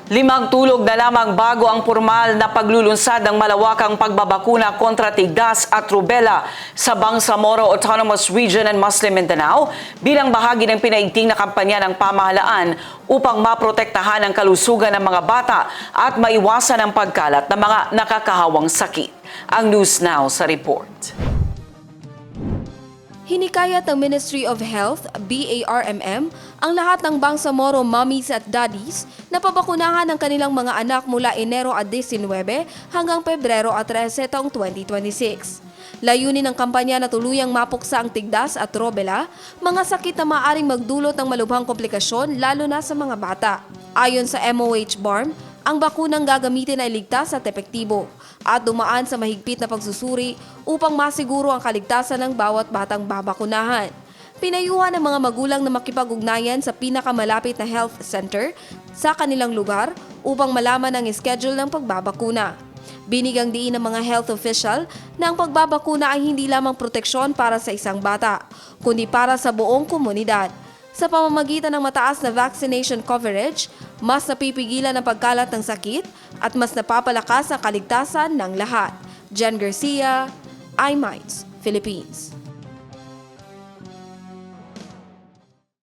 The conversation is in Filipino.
5 tulog na lamang bago ang formal na paglulunsad ng malawakang pagbabakuna kontra tigdas at rubella sa Bangsamoro Autonomous Region and Muslim Mindanao bilang bahagi ng pinaigting na kampanya ng pamahalaan upang maprotektahan ang kalusugan ng mga bata at maiwasan ang pagkalat ng mga nakakahawang sakit. Ang News Now sa report. Hinikayat ng Ministry of Health, BARMM, ang lahat ng Bangsamoro mommies at daddies na pabakunahan ang kanilang mga anak mula Enero 19 hanggang Pebrero 13 taong 2026. Layunin ng kampanya na tuluyang mapuksa ang tigdas at rubella, mga sakit na maaaring magdulot ng malubhang komplikasyon lalo na sa mga bata. Ayon sa MOH-BARM, ang bakunang gagamitin ay ligtas at epektibo at dumaan sa mahigpit na pagsusuri upang masiguro ang kaligtasan ng bawat batang babakunahan. Pinayuhan ng mga magulang na makipag-ugnayan sa pinakamalapit na health center sa kanilang lugar upang malaman ang schedule ng pagbabakuna. Binigang diin ng mga health official na ang pagbabakuna ay hindi lamang proteksyon para sa isang bata, kundi para sa buong komunidad. Sa pamamagitan ng mataas na vaccination coverage, mas napipigilan ang pagkalat ng sakit at mas napapalakas ang kaligtasan ng lahat. Jen Garcia, iMinds, Philippines.